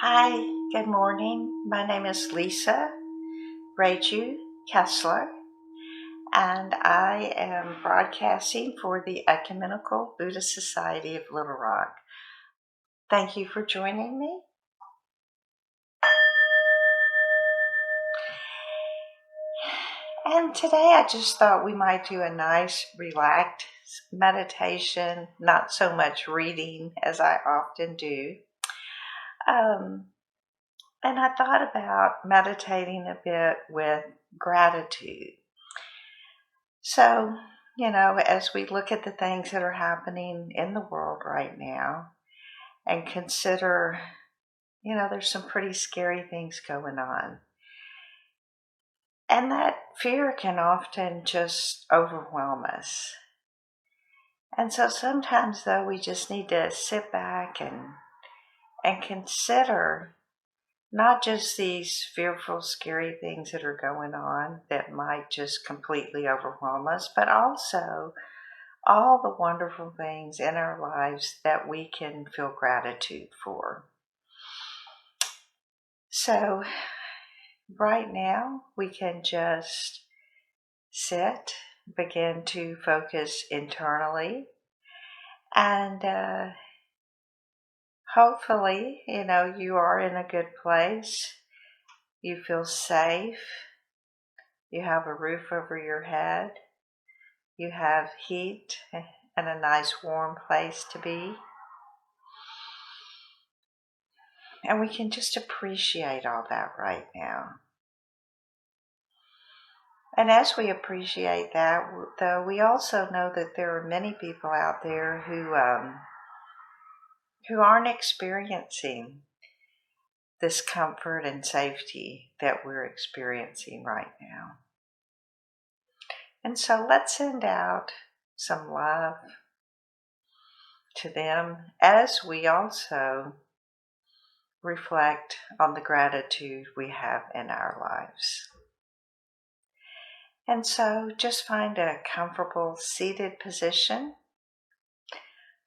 Hi, good morning. My name is Lisa Reiju Kessler, and I am broadcasting for the Ecumenical Buddhist Society of Little Rock. Thank you for joining me. And today I just thought we might do a nice, relaxed meditation, not so much reading as I often do. And I thought about meditating a bit with gratitude. So, as we look at the things that are happening in the world right now and consider, there's some pretty scary things going on. And that fear can often just overwhelm us. And so sometimes, though, we just need to sit back and consider not just these fearful, scary things that are going on that might just completely overwhelm us, but also all the wonderful things in our lives that we can feel gratitude for. So right now we can just sit, begin to focus internally, and hopefully, you are in a good place. You feel safe. You have a roof over your head. You have heat and a nice warm place to be. And we can just appreciate all that right now. And as we appreciate that, though, we also know that there are many people out there who aren't experiencing this comfort and safety that we're experiencing right now. And so let's send out some love to them as we also reflect on the gratitude we have in our lives. And so just find a comfortable seated position.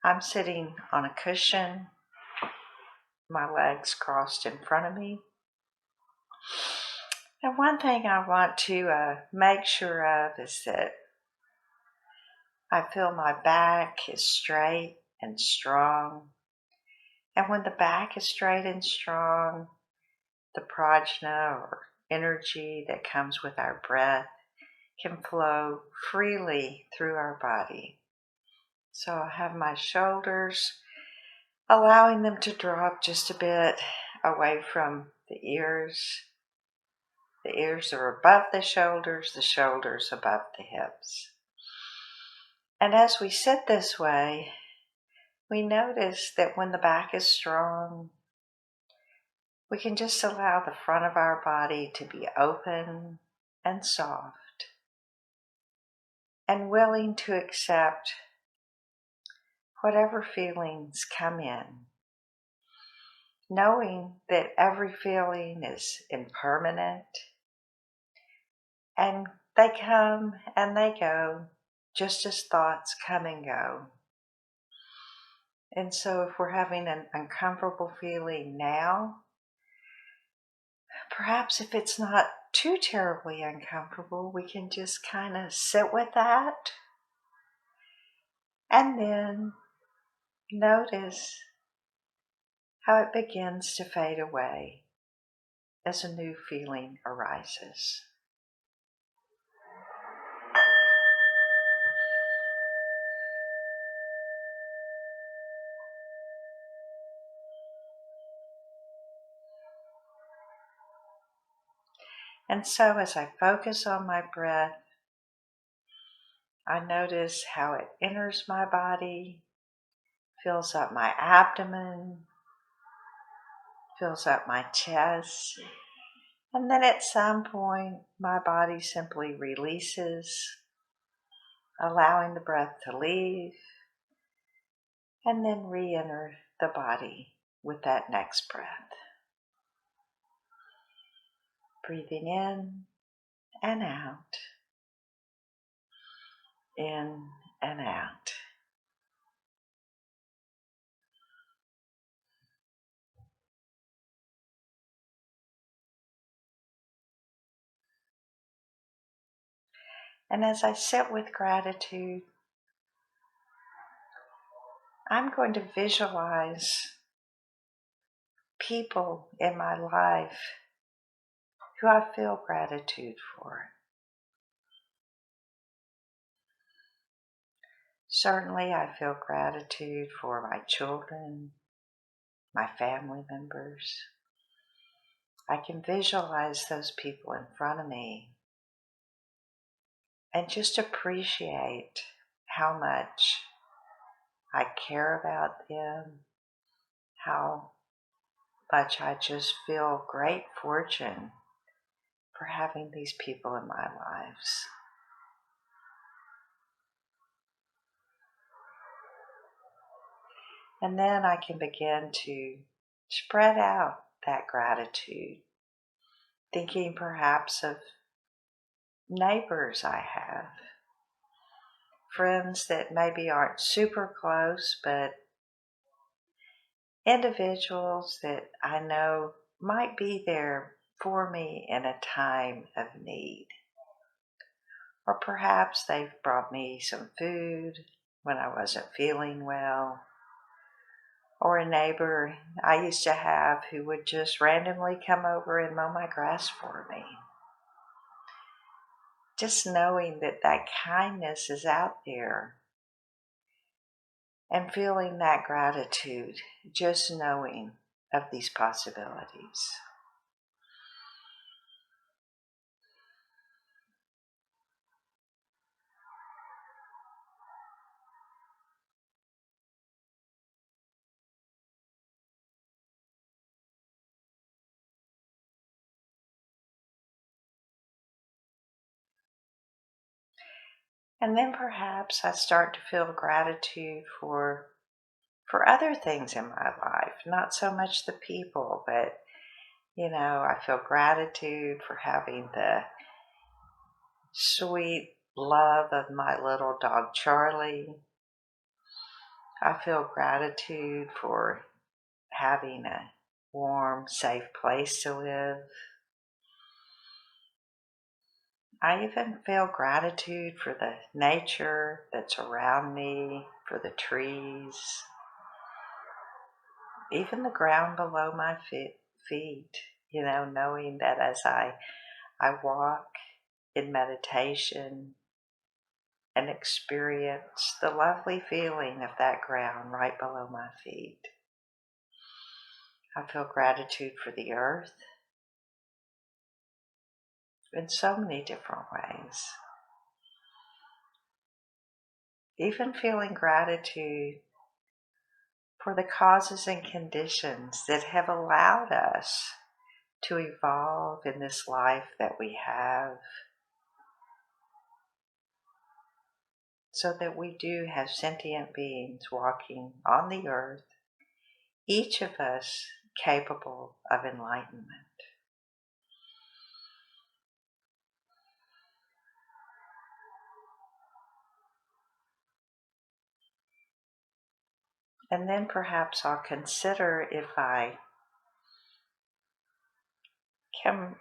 I'm sitting on a cushion, my legs crossed in front of me. And one thing I want to make sure of is that I feel my back is straight and strong. And when the back is straight and strong, the prajna or energy that comes with our breath can flow freely through our body. So I have my shoulders, allowing them to drop just a bit away from the ears. The ears are above the shoulders above the hips. And as we sit this way, we notice that when the back is strong, we can just allow the front of our body to be open and soft and willing to accept whatever feelings come in, knowing that every feeling is impermanent and they come and they go just as thoughts come and go. And so if we're having an uncomfortable feeling now, perhaps if it's not too terribly uncomfortable, we can just kind of sit with that and then notice how it begins to fade away as a new feeling arises. And so as I focus on my breath, I notice how it enters my body, fills up my abdomen, fills up my chest, and then at some point my body simply releases, allowing the breath to leave, and then re-enter the body with that next breath. Breathing in and out, in and out. And as I sit with gratitude, I'm going to visualize people in my life who I feel gratitude for. Certainly, I feel gratitude for my children, my family members. I can visualize those people in front of me and just appreciate how much I care about them, how much I just feel great fortune for having these people in my lives. And then I can begin to spread out that gratitude, thinking perhaps of neighbors I have, friends that maybe aren't super close, but individuals that I know might be there for me in a time of need. Or perhaps they've brought me some food when I wasn't feeling well. Or a neighbor I used to have who would just randomly come over and mow my grass for me. Just knowing that that kindness is out there and feeling that gratitude, just knowing of these possibilities. And then perhaps I start to feel gratitude for other things in my life, not so much the people, but I feel gratitude for having the sweet love of my little dog Charlie. I feel gratitude for having a warm, safe place to live. I even feel gratitude for the nature that's around me, for the trees, even the ground below my feet, knowing that as I walk in meditation and experience the lovely feeling of that ground right below my feet. I feel gratitude for the earth in so many different ways. Even feeling gratitude for the causes and conditions that have allowed us to evolve in this life that we have, so that we do have sentient beings walking on the earth, each of us capable of enlightenment. And then perhaps I'll consider if I can,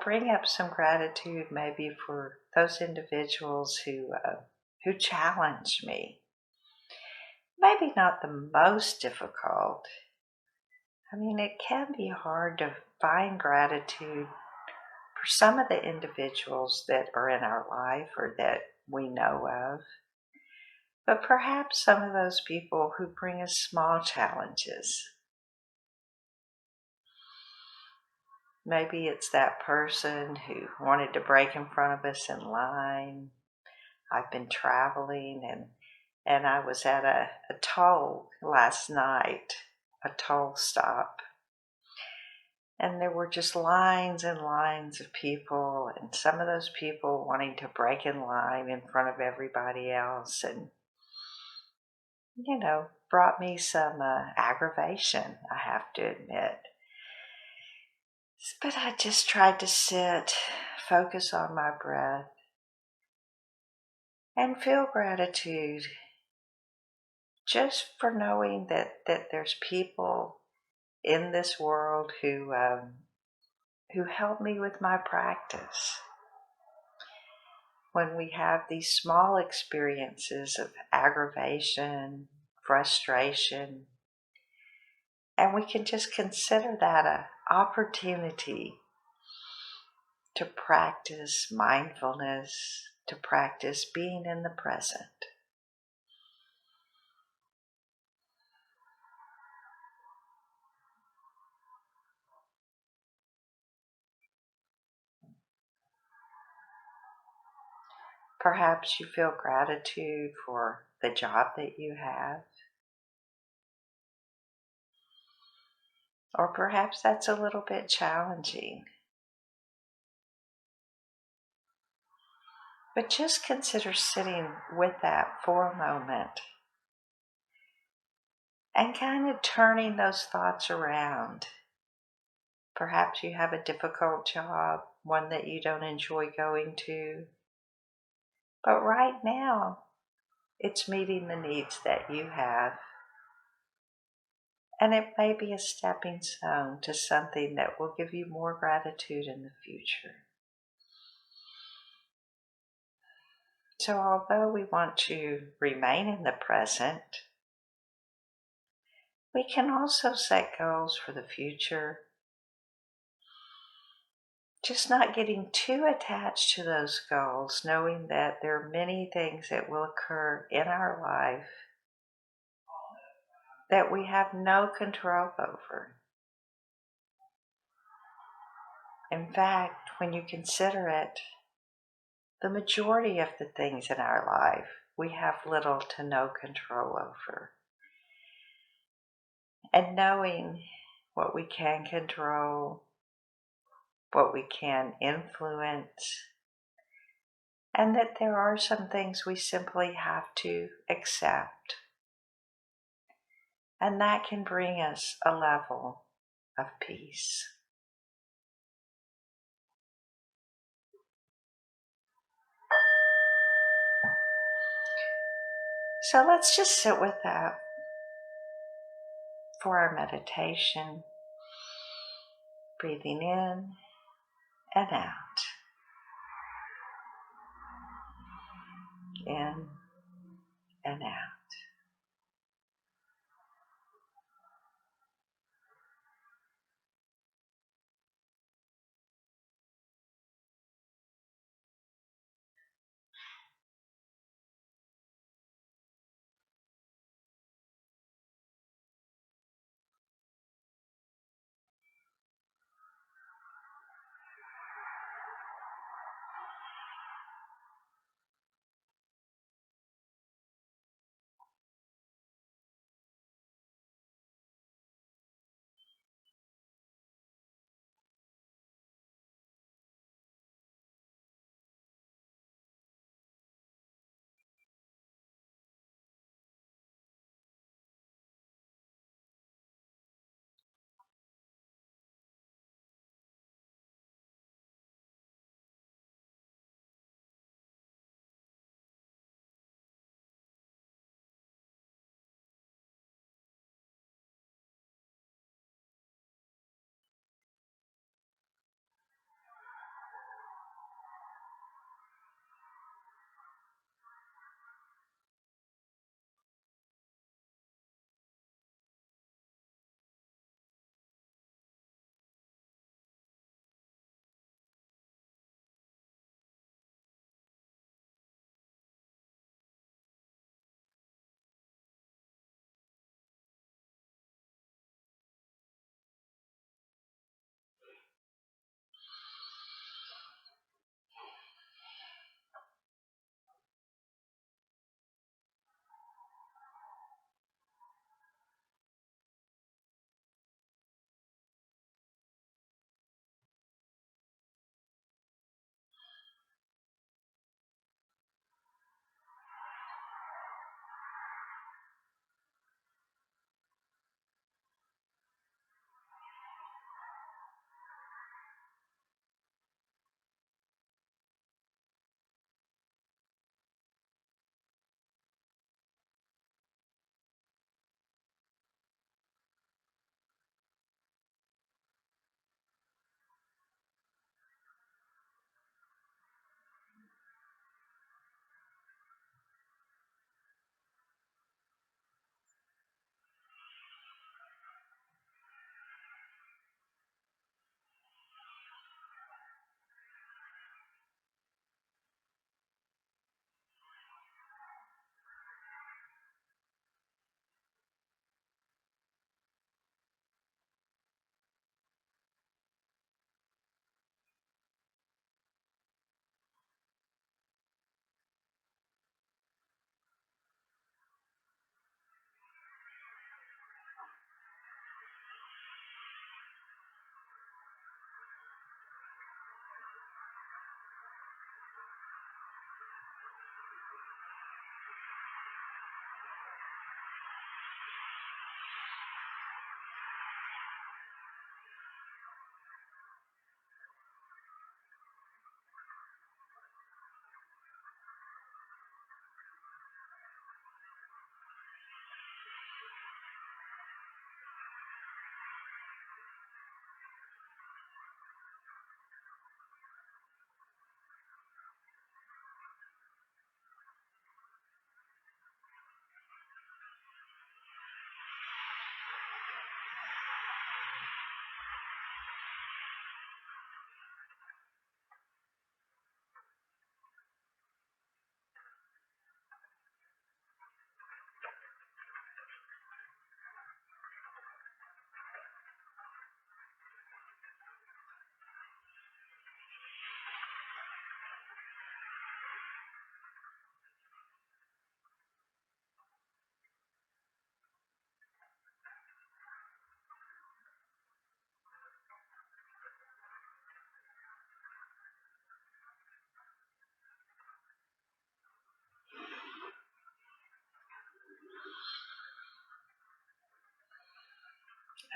bring up some gratitude maybe for those individuals who challenge me. Maybe not the most difficult. I mean, it can be hard to find gratitude for some of the individuals that are in our life or that we know of. But perhaps some of those people who bring us small challenges. Maybe it's that person who wanted to break in front of us in line. I've been traveling and I was at a toll last night, a toll stop. And there were just lines and lines of people, and some of those people wanting to break in line in front of everybody else, and, brought me some aggravation, I have to admit. But I just tried to sit, focus on my breath, and feel gratitude just for knowing that there's people in this world who help me with my practice. when we have these small experiences of aggravation, frustration, and we can just consider that an opportunity to practice mindfulness, to practice being in the present. Perhaps you feel gratitude for the job that you have, or perhaps that's a little bit challenging. But just consider sitting with that for a moment and kind of turning those thoughts around. Perhaps you have a difficult job, one that you don't enjoy going to, but right now it's meeting the needs that you have. And it may be a stepping stone to something that will give you more gratitude in the future. So although we want to remain in the present, we can also set goals for the future. Just not getting too attached to those goals, knowing that there are many things that will occur in our life that we have no control over. In fact, when you consider it, the majority of the things in our life we have little to no control over. And knowing what we can control, what we can influence, and that there are some things we simply have to accept. And that can bring us a level of peace. So let's just sit with that for our meditation, breathing in and out, in and out.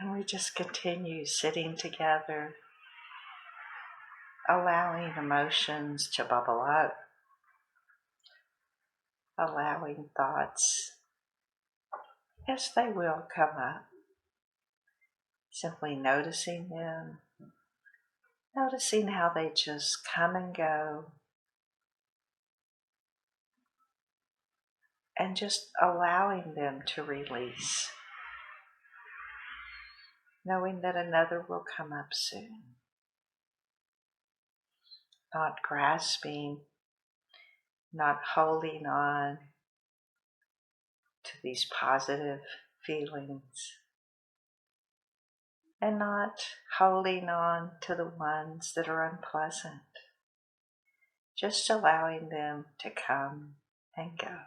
And we just continue sitting together, allowing emotions to bubble up, allowing thoughts as they will come up, simply noticing them, noticing how they just come and go, and just allowing them to release, knowing that another will come up soon. Not grasping, not holding on to these positive feelings, and not holding on to the ones that are unpleasant, just allowing them to come and go.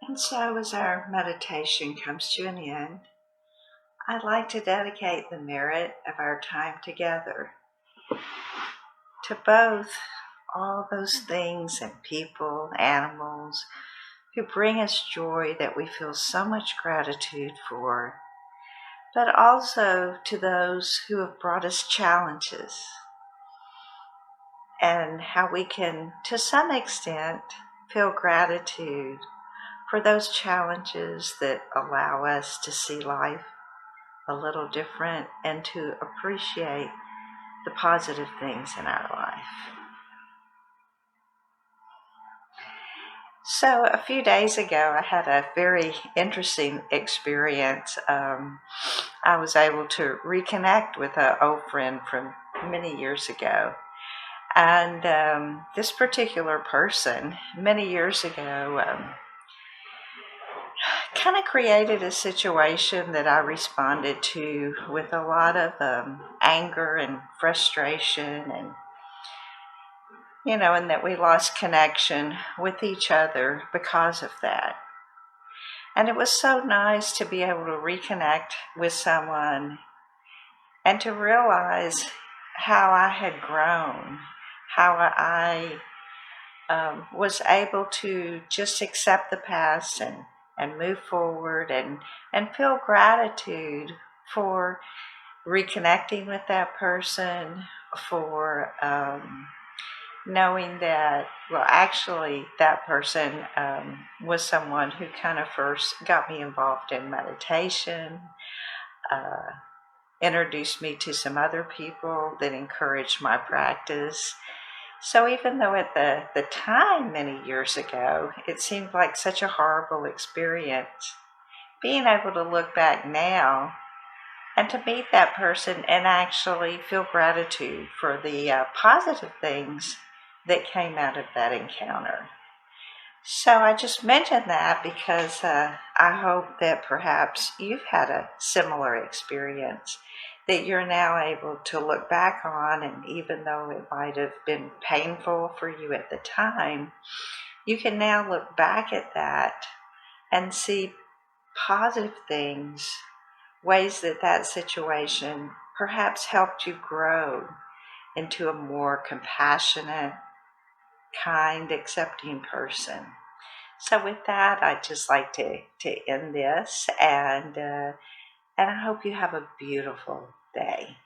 And so as our meditation comes to an end, I'd like to dedicate the merit of our time together to both all those things and people, animals, who bring us joy that we feel so much gratitude for, but also to those who have brought us challenges, and how we can, to some extent, feel gratitude for those challenges that allow us to see life a little different and to appreciate the positive things in our life. So a few days ago, I had a very interesting experience. I was able to reconnect with an old friend from many years ago. And this particular person, many years ago, kind of created a situation that I responded to with a lot of anger and frustration, and that we lost connection with each other because of that. And it was so nice to be able to reconnect with someone and to realize how I had grown, how I was able to just accept the past and move forward and feel gratitude for reconnecting with that person, for knowing that, well, actually, that person was someone who kind of first got me involved in meditation, uh, introduced me to some other people that encouraged my practice. So even though at the time many years ago, it seemed like such a horrible experience, being able to look back now and to meet that person and actually feel gratitude for the positive things that came out of that encounter. So I just mentioned that because I hope that perhaps you've had a similar experience that you're now able to look back on, and even though it might have been painful for you at the time, you can now look back at that and see positive things, ways that that situation perhaps helped you grow into a more compassionate, kind, accepting person. So with that, I'd just like to end this, and I hope you have a beautiful day.